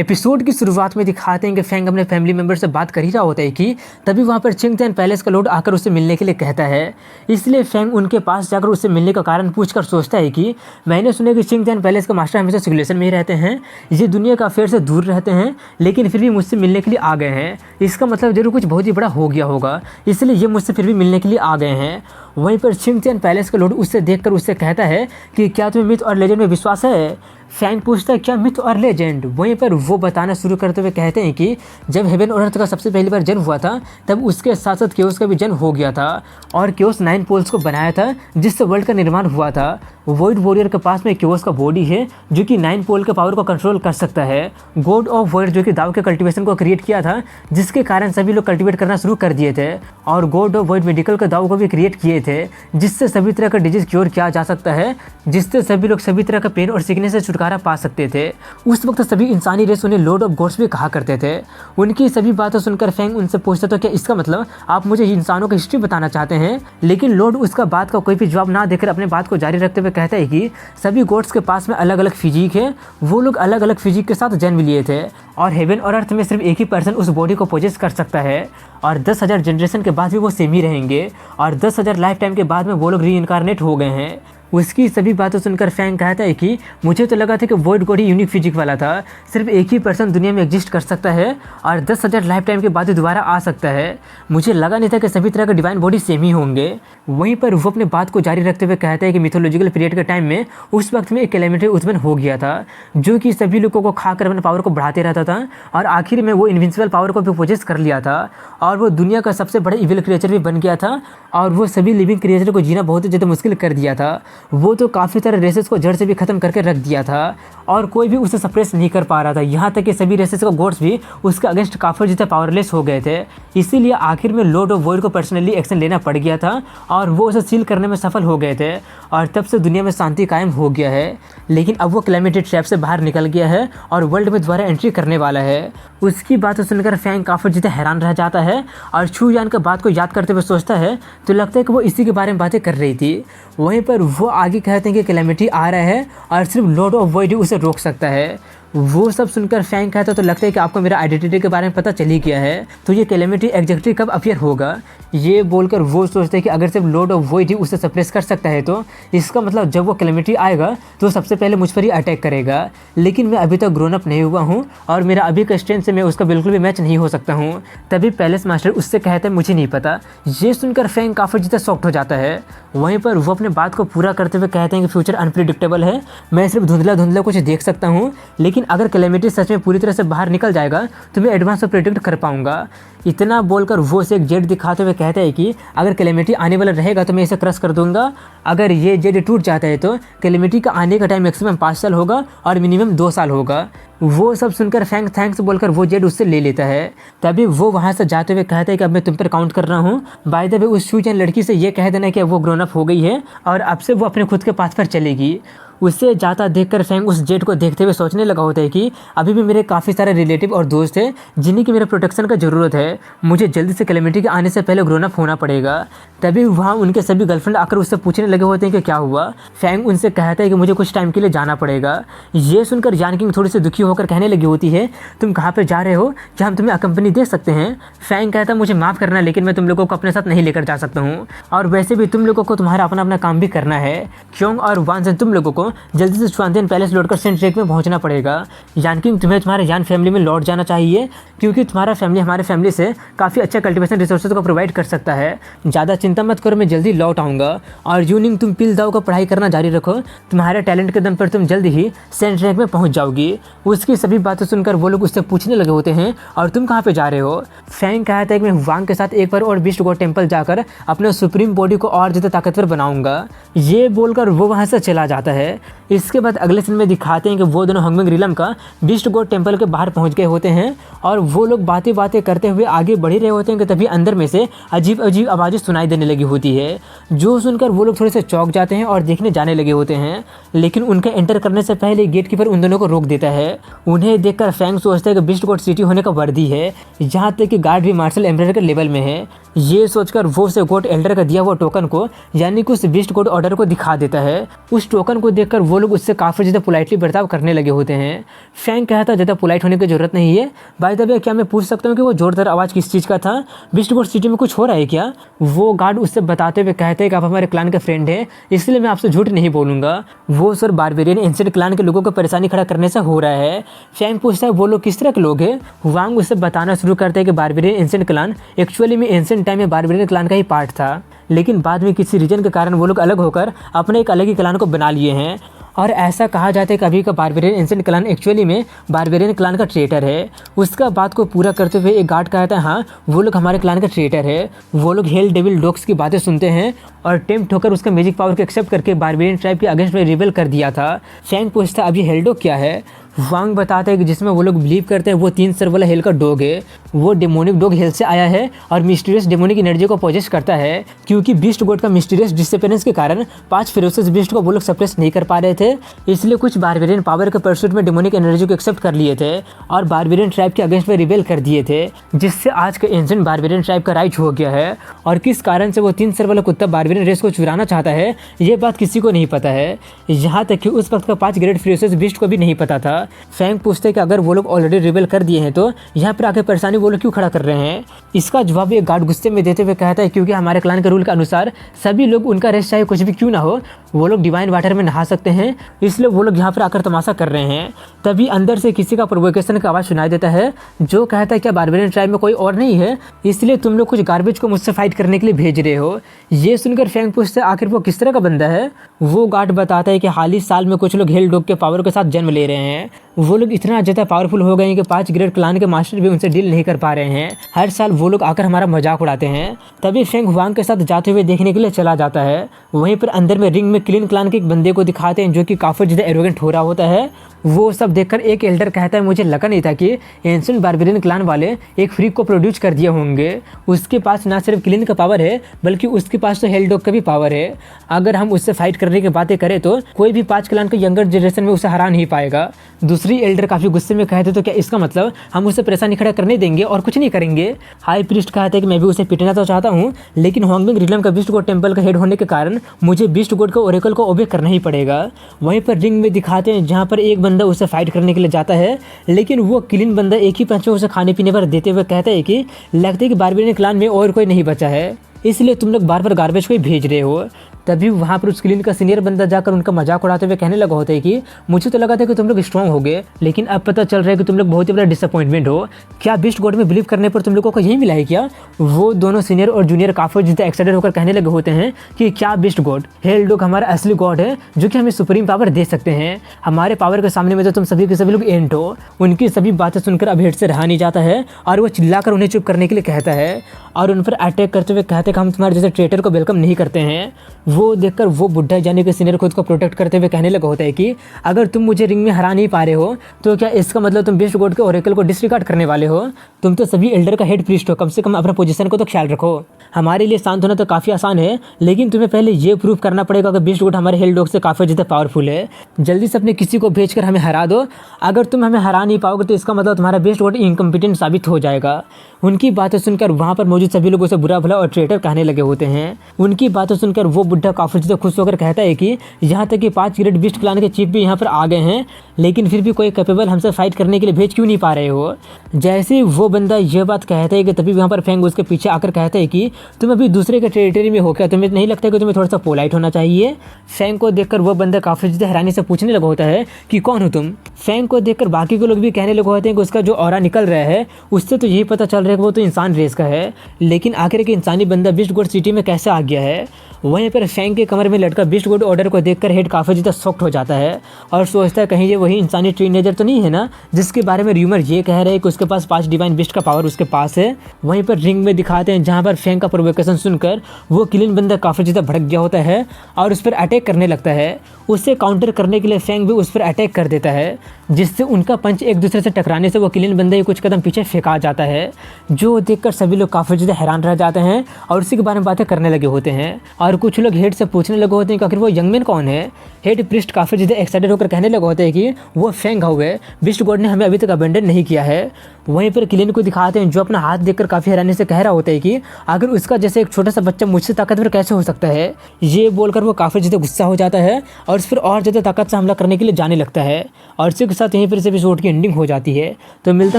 Episode की शुरुआत में दिखाते हैं कि फैंग अपने फैमिली मेंबर से बात कर ही रहा होता है कि तभी वहाँ पर चिंगचैन पैलेस का लॉर्ड आकर उससे मिलने के लिए कहता है। इसलिए फैंग उनके पास जाकर उससे मिलने का कारण पूछकर सोचता है कि मैंने सुना कि चिंगचैन पैलेस का मास्टर हमेशा सिमुलेशन में ही रहते हैं, ये दुनिया का अफेयर से दूर रहते हैं, लेकिन फिर भी मुझसे मिलने के लिए आ गए हैं। इसका मतलब जरूर कुछ बहुत ही बड़ा हो गया होगा, इसलिए ये मुझसे फिर भी मिलने के लिए आ गए हैं। वहीं पर चिंगचैन पैलेस का लॉर्ड उससे देखकर उससे कहता है कि क्या तुम्हें मिथ और लेजेंड में विश्वास है। फैंग पूछता है क्या मिथ और लेजेंड। वहीं पर वो बताना शुरू करते हुए कहते हैं कि जब हेवन और अर्थ का सबसे पहली बार जन्म हुआ था तब उसके साथ साथ केओस का भी जन्म हो गया था और केओस 9 पोल्स को बनाया था जिससे वर्ल्ड का निर्माण हुआ था। वॉइड वॉरियर के पास में केओस का बॉडी है जो कि 9 पोल के पावर को कंट्रोल कर सकता है। गॉड ऑफ वॉइड जो कि दाव के कल्टीवेशन को क्रिएट किया था जिसके कारण सभी लोग कल्टीवेट करना शुरू कर दिए थे और गॉड ऑफ वॉइड मेडिकल के दाव को भी क्रिएट किए थे जिससे सभी तरह का डिजीज क्योर किया जा सकता है, जिससे सभी लोग सभी तरह का पेन और सिकनेस से छुटकारा पा सकते थे। उस वक्त सभी इंसानी रेस उन्हें लॉर्ड ऑफ गॉड्स भी कहा करते थे। उनकी सभी बातें सुनकर फैंग उनसे पूछता था क्या इसका मतलब आप मुझे इंसानों की हिस्ट्री बताना चाहते हैं। लेकिन लॉर्ड उसका बात का कोई भी जवाब ना देकर अपने बात को जारी रखते हुए कहता है कि सभी गॉड्स के पास में अलग अलग फिजिक है, वो लोग अलग अलग फिजिक के साथ जन्म लिए थे और हेवन और अर्थ में सिर्फ एक ही पर्सन उस बॉडी को पोजेस कर सकता है और 10,000 जनरेशन के बाद भी वो सेम ही रहेंगे और 10,000 लाइफ टाइम के बाद में वो लोग रीइंकारनेट हो गए हैं। उसकी सभी बातें सुनकर फैंग कहता है कि मुझे तो लगा था कि वॉइड गॉड ही यूनिक फिजिक वाला था, सिर्फ एक ही पर्सन दुनिया में एग्जिस्ट कर सकता है और 10,000 लाइफ टाइम के बाद ही दोबारा आ सकता है। मुझे लगा नहीं था कि सभी तरह के डिवाइन बॉडी सेम ही होंगे। वहीं पर वो अपने बात को जारी रखते हुए कहता है कि मिथोलॉजिकल पीरियड के टाइम में उस वक्त में एक कैलेमिटी उत्पन्न हो गया था जो कि सभी लोगों को खाकर अपने पावर को बढ़ाते रहता था और आखिर में वो इनविंसिबल पावर को भी पोजेस कर लिया था और वो दुनिया का सबसे बड़ा इविल क्रिएचर भी बन गया था और वो सभी लिविंग क्रिएचर को जीना बहुत ही ज़्यादा मुश्किल कर दिया था। वो तो काफ़ी सारे रेसेस को जड़ से भी ख़त्म करके रख दिया था और कोई भी उसे सप्रेस नहीं कर पा रहा था, यहाँ तक कि सभी रेसेस को गॉड्स भी उसके अगेंस्ट काफ़ी ज़्यादा पावरलेस हो गए थे। इसीलिए आखिर में लॉर्ड ऑफ वॉइड को पर्सनली एक्शन लेना पड़ गया था और वो उसे सील करने में सफल हो गए थे और तब से दुनिया में शांति कायम हो गया है। लेकिन अब वो कैलेमिटी ट्रैप से बाहर निकल गया है और वर्ल्ड में दोबारा एंट्री करने वाला है। उसकी बात सुनकर फैंग काफ़ी ज़्यादा हैरान रह जाता है और छू यान की बात को याद करते हुए सोचता है तो लगता है कि वो इसी के बारे में बातें कर रही थी। वहीं पर वो आगे कहते हैं कि कैलेमिटी आ रहा है और सिर्फ लॉर्ड ऑफ वॉइड उसे रोक सकता है। वो सब सुनकर फैंग कहता है तो लगता है कि आपको मेरा आइडेंटिटी के बारे में पता चल ही गया है, तो ये कैलेमिटी एग्जैक्टली कब अपीयर होगा। ये बोलकर वो सोचते हैं कि अगर सिर्फ लॉर्ड ऑफ वॉइड ही उसे सप्रेस कर सकता है तो इसका मतलब जब वो कैलेमिटी आएगा तो सबसे पहले मुझ पर ही अटैक करेगा। लेकिन मैं अभी तक ग्रोन अप नहीं हुआ हूँ और मेरा अभी का स्ट्रेंथ से मैं उसका बिल्कुल भी मैच नहीं हो सकता हूँ। तभी पैलेस मास्टर उससे कहता है मुझे नहीं पता। ये सुनकर फैंग काफ़ी ज़्यादा शॉक्ड हो जाता है। वहीं पर वो अपने बात को पूरा करते हुए कहते हैं कि फ्यूचर अनप्रिडिक्टेबल है, मैं सिर्फ धुंधला धुंधला कुछ देख सकता हूँ, लेकिन अगर कैलेमिटी सच में पूरी तरह से बाहर निकल जाएगा तो मैं एडवांस में प्रेडिक्ट कर पाऊंगा। इतना बोलकर वो उसे एक जेड दिखाते हुए कहता है कि अगर कैलेमिटी आने वाला रहेगा तो मैं इसे क्रश कर दूंगा। अगर ये जेड टूट जाता है तो कैलेमिटी का आने का टाइम मैक्सिमम 5 साल होगा और मिनिमम 2 साल होगा। वो सब सुनकर फैंग थैंक्स बोलकर वो जेड उससे ले लेता है। तभी वो वहाँ से जाते हुए कहता है कि अब मैं तुम पर काउंट कर रहा हूँ। बाय द वे उस शूजन लड़की से ये कह देना कि अब वो ग्रोन अप हो गई है और अब से वो अपने खुद के पाथ पर चलेगी। उसे जाता देखकर फैंग उस जेट को देखते हुए सोचने लगा होता है कि अभी भी मेरे काफ़ी सारे रिलेटिव और दोस्त हैं जिन्हीं की मेरे प्रोटेक्शन का ज़रूरत है, मुझे जल्दी से कैलेमिटी के आने से पहले ग्रोन अप होना पड़ेगा। तभी वहाँ उनके सभी गर्लफ्रेंड आकर उससे पूछने लगे होते हैं कि क्या हुआ। फैंग उनसे कहता है कि मुझे कुछ टाइम के लिए जाना पड़ेगा। ये सुनकर यान किंग थोड़ी सी दुखी होकर कहने लगी होती है तुम कहाँ पर जा रहे हो, क्या हम तुम्हें कंपनी दे सकते हैं। फैंग कहता है मुझे माफ़ करना लेकिन मैं तुम लोगों को अपने साथ नहीं लेकर जा सकता हूँ और वैसे भी तुम लोगों को तुम्हारा अपना अपना काम भी करना है। क्योंग और वान से तुम लोगों को जल्दी से श्वानदेन पैलेस लौटकर सेंट ट्रेक में पहुंचना पड़ेगा। यान किंग तुम्हें तुम्हारे यान फैमिली में लौट जाना चाहिए क्योंकि तुम्हारा फैमिली हमारे फैमिली से काफ़ी अच्छा कल्टीवेशन रिसोर्सेज को प्रोवाइड कर सकता है। ज़्यादा चिंता मत करो, मैं जल्दी लौट आऊँगा। और यूनिंग तुम पिल दाव को पढ़ाई करना जारी रखो, तुम्हारे टैलेंट के दम पर तुम जल्दी ही सेंट ट्रेक में पहुँच जाओगी। उसकी सभी बातें सुनकर वो लोग उससे पूछने लगे होते हैं और तुम कहाँ पर जा रहे हो। फैंग कहता है कि मैं वांग के साथ एक बार और बीस्ट गॉड टेम्पल जाकर अपने सुप्रीम बॉडी को और ज़्यादा ताकतवर बनाऊंगा। ये बोलकर वो वहाँ से चला जाता है। इसके बाद अगले सीन में दिखाते हैं कि वो दोनों हंगमिंग रिलम का बीस्ट गॉड टेम्पल के बाहर पहुंच गए होते हैं और वो लोग बातें करते हुए आगे बढ़ ही रहे होते हैं कि तभी अंदर में से अजीब अजीब आवाज़ें सुनाई देने लगी होती है, जो सुनकर वो लोग थोड़े से चौंक जाते हैं और देखने जाने लगे होते हैं। लेकिन उनके एंटर करने से पहले गेट कीपर उन दोनों को रोक देता है। उन्हें देखकर फैंग सोचता है कि बीस्ट गॉड सिटी होने का वर्दी है, यहाँ तक कि गार्ड भी मार्शल एम्परर के लेवल में है। ये सोचकर वो उसे गॉड एल्डर का दिया हुआ टोकन को यानी कि उस बीस्ट गॉड ऑर्डर को दिखा देता है। उस टोकन को देखकर वो लोग उससे काफ़ी ज़्यादा पोलाइटली बर्ताव करने लगे होते हैं। फैंग कहता है ज़्यादा पोलाइट होने की ज़रूरत नहीं है। बाय द वे, क्या मैं पूछ सकता हूँ कि वो ज़ोरदार आवाज़ किस चीज़ का था? बीस्टगोड सिटी में कुछ हो रहा है क्या? वो गार्ड उससे बताते हुए कहते हैं कि आप हमारे क्लान के फ्रेंड हैं, इसलिए मैं आपसे झूठ नहीं बोलूँगा। वो सर बारबेरियन एंशिएंट क्लान के लोगों को परेशानी खड़ा करने से हो रहा है। फैंग पूछता है वो लोग किस तरह के लोग हैं? वांग उससे बताना शुरू करते हैं कि बारबेरियन एंशिएंट क्लान एक्चुअली में एंशिएंट टाइम में बारबेरियन क्लान का ही पार्ट था, लेकिन बाद में किसी रीजन के कारण वो लोग अलग होकर अपने एक अलग ही क्लान को बना लिए हैं। और ऐसा कहा जाता है कि अभी का बारबेरियन एंशिएंट क्लान एक्चुअली में बारबेरियन क्लान का ट्रेटर है। उसका बात को पूरा करते हुए एक गार्ड कहता है हाँ, वो लोग हमारे क्लान का ट्रेटर है। वो लोग हेल डेविल डॉग्स की बातें सुनते हैं और टेम्प्ट होकर उसका मैजिक पावर को एक्सेप्ट करके बारबेरियन ट्राइब के अगेंस्ट में रिबेल कर दिया था। फैंग पूछता है अब ये हेल डॉग क्या है? वांग बताता है कि जिसमें वो लोग बिलीव करते हैं वो 3 सर वाला हेल का डॉग है। वो डेमोनिक डॉग हेल से आया है और मिस्टीरियस डेमोनिक एनर्जी को पोजेस करता है, क्योंकि बीस्ट गॉड का मिस्टीरियस डिसअपीयरेंस के कारण 5 फेरोसियस बीस्ट को वो लोग सप्रेस नहीं कर पा रहे थे। इसलिए कुछ बारबेरियन पावर के परसूट में डेमोनिक एनर्जी को एक्सेप्ट कर लिए थे और बारबेरियन ट्राइब के अगेंस्ट में रिबेल कर दिए थे, जिससे आज का एंशिएंट बारबेरियन ट्राइब का राइज हो गया है। और किस कारण से वो 3 सर वाला कुत्ता बारबेरियन रेस को चुराना चाहता है, ये बात किसी को नहीं पता है। यहाँ तक कि उस वक्त का 5 ग्रेट फेरोसियस बीस्ट को भी नहीं पता था। फैंग पूछते हैं कि अगर वो लोग ऑलरेडी रिबेल कर दिए हैं तो यहाँ पर आके परेशानी वो लोग क्यों खड़ा कर रहे हैं? इसका जवाब एक गार्ड गुस्से में देते हुए कहता है क्योंकि हमारे क्लान के रूल के अनुसार सभी लोग, उनका रेस चाहे कुछ भी क्यों ना हो, वो लोग डिवाइन वाटर में नहा सकते हैं, इसलिए वो लोग यहाँ पर आकर तमाशा कर रहे हैं। तभी अंदर से किसी का प्रोवोकेशन का आवाज़ सुनाई देता है जो कहता है क्या बारबेरियन ट्राइब में कोई और नहीं है, इसलिए तुम लोग कुछ गार्बेज को मुझसे फाइट करने के लिए भेज रहे हो। ये सुनकर फैंग पूछते आखिर वो किस तरह का बंदा है? वो गार्ड बताता है कि हाल ही साल में कुछ लोग हेल डॉग के पावर के साथ जन्म ले रहे हैं। वो लोग इतना ज़्यादा पावरफुल हो गए हैं कि 5 ग्रेट क्लान के मास्टर भी उनसे डील नहीं कर पा रहे हैं। हर साल वो लोग आकर हमारा मजाक उड़ाते हैं। तभी फैंग वांग के साथ जाते हुए देखने के लिए चला जाता है। वहीं पर अंदर में रिंग में क्लीन क्लान के एक बंदे को दिखाते हैं जो कि काफ़ी ज़्यादा एरोगेंट हो रहा होता है। वो सब देखकर एक एल्डर कहता है मुझे लगा नहीं था कि एंशिएंट बारबेरियन क्लान वाले एक फ्रीक को प्रोड्यूस कर दिए होंगे। उसके पास ना सिर्फ क्लीन का पावर है बल्कि उसके पास तो हेल डॉग का भी पावर है। अगर हम उससे फाइट करने की बातें करें तो कोई भी 5 क्लान के यंगर जनरेशन में उसे हरा नहीं पाएगा। दूसरी एल्डर काफ़ी गुस्से में कहते तो क्या इसका मतलब हम उसे परेशानी खड़ा करने देंगे और कुछ नहीं करेंगे? हाई प्रीस्ट कहता है कि मैं भी उसे पिटना तो चाहता हूँ, लेकिन होंगबिंग रिलम का बीस्ट गॉड टेम्पल का हेड होने के कारण मुझे बीस्ट गॉड का ओरेकल को ओबे करना ही पड़ेगा। वहीं पर रिंग में दिखाते हैं जहाँ पर एक बंदा उसे फाइट करने के लिए जाता है, लेकिन वो क्लीन बंदा एक ही पंच में उसे खाने पीने पर देते हुए कहता है कि लगता है कि बारबेरियन क्लान में और कोई नहीं बचा है, इसलिए तुम लोग बार बार गार्बेज को ही भेज रहे हो। तभी वहाँ पर उस क्लीन का सीनियर बंदा जाकर उनका मजाक उड़ाते हुए कहने लगा होता है कि मुझे तो लगा था कि तुम लोग स्ट्रांग हो गए, लेकिन अब पता चल रहा है कि तुम लोग बहुत ही बड़ा डिसअपॉइंटमेंट हो। क्या बीस्ट गॉड में बिलीव करने पर तुम लोगों को यही मिला है क्या? वो दोनों सीनियर और जूनियर काफ़ी ज़्यादा एक्साइटेड होकर कहने लगे होते हैं कि क्या बीस्ट गॉड, हेल डॉग हमारा असली गॉड है जो कि हमें सुप्रीम पावर दे सकते हैं। हमारे पावर के सामने में तो तुम सभी के सभी लोग एंट हो। उनकी सभी बातें सुनकर अब हेड से रहा नहीं जाता है और वो चिल्लाकर उन्हें चुप करने के लिए कहता है और उन पर अटैक करते हुए कहते हैं कि हम तुम्हारे जैसे ट्रेटर को वेलकम नहीं करते हैं। वो देखकर वो बुढ़ा यानी कि सीनियर खुद को प्रोटेक्ट करते हुए कहने लगा होता है कि अगर तुम मुझे रिंग में हरा नहीं पा रहे हो तो क्या इसका मतलब तुम बीस्ट गॉड के ओरेकल को डिसरिगार्ड करने वाले हो? तुम तो सभी एल्डर का हेड प्रीस्ट हो, कम से कम अपना पोजीशन को तो ख्याल रखो। हमारे लिए शांत होना तो काफ़ी आसान है, लेकिन तुम्हें पहले ये प्रूव करना पड़ेगा कि बीस्ट गॉड हमारे हेल डॉग से काफ़ी ज़्यादा पावरफुल है। जल्दी से अपने किसी को भेजकर हमें हरा दो। अगर तुम हमें हरा नहीं पाओगे तो इसका मतलब तुम्हारा बीस्ट गॉड इनकम्पिटेंट साबित हो जाएगा। उनकी बातें सुनकर वहाँ पर मौजूद सभी लोग उसे बुरा भला और ट्रेटर कहने लगे होते हैं। उनकी बातें सुनकर वो बुढ़ा काफ़ी ज़्यादा खुश होकर कहता है कि यहाँ तक कि 5 ग्रेट बीस्ट क्लान के चीफ भी यहाँ पर आ गए हैं, लेकिन फिर भी कोई कैपेबल हमसे फाइट करने के लिए भेज क्यों नहीं पा रहे हो? जैसे ही वो बंदा ये बात कहता है कि तभी वहाँ पर फैंग उसके पीछे आकर कहता है कि तुम अभी दूसरे के टेरिटरी में हो क्या? तुम्हें नहीं लगता कि तुम्हें थोड़ा सा पोलाइट होना चाहिए? फैंग को देखकर वो बंदा काफ़ी ज़्यादा हैरानी से पूछने लगा होता है कि कौन हो तुम? फैंग को देखकर बाकी के लोग भी कहने लगे होते हैं कि उसका जो ऑरा निकल रहा है उससे तो यही पता चल रहा है कि वो तो इंसान रेस का है, लेकिन आखिर के इंसानी बंदा बीस्ट गॉड सिटी में कैसे आ गया है? वहीं पर फैंग के कमर में लटका बीस्ट गॉड ऑर्डर को देखकर हेड काफ़ी ज़्यादा शॉक्ड हो जाता है और सोचता है कहीं ये वही इंसानी टीनेजर तो नहीं है ना जिसके बारे में र्यूमर ये कह रहे हैं कि उसके पास 5 डिवाइन बीस्ट का पावर उसके पास है। वहीं पर रिंग में दिखाते हैं जहाँ पर फैंग का प्रोवोकेशन सुनकर वो क्लीन बंदा काफ़ी ज़्यादा भड़क गया होता है और उस पर अटैक करने लगता है। उससे काउंटर करने के लिए फैंग भी उस पर अटैक कर देता है, जिससे उनका पंच एक दूसरे से टकराने से वो क्लीन बंदा ही कुछ कदम पीछे फेंका जाता है, जो देखकर सभी लोग काफ़ी ज़्यादा हैरान रह जाते हैं और उसी के बारे में बातें करने लगे होते हैं। और और कुछ लोग हेड से पूछने लगे होते हैं कि आखिर वो यंगमैन कौन है। हेड प्रिस्ट काफ़ी ज़्यादा एक्साइटेड होकर कहने लगे होते हैं कि वो फेंग हाउ है, बीस्ट गॉड ने हमें अभी तक अबेंडन नहीं किया है। वहीं पर किलियन को दिखाते हैं जो अपना हाथ देखकर काफ़ी हैरानी से कह रहा होता है कि आखिर उसका जैसे एक छोटा सा बच्चा मुझसे ताकतवर कैसे हो सकता है। ये बोलकर वो काफ़ी ज़्यादा गुस्सा हो जाता है और फिर और ज़्यादा ताकत से हमला करने के लिए जाने लगता है। और इसी के साथ यहीं पर इस एपिसोड की एंडिंग हो जाती है। तो मिलता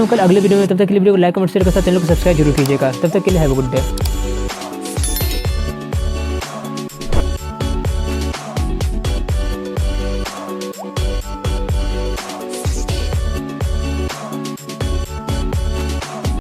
हूँ कल अगले वीडियो में, तब तक के लिए वीडियो को लाइक कमेंट शेयर के साथ चैनल को सब्सक्राइब जरूर कीजिएगा। तब तक के लिए हैव अ गुड डे।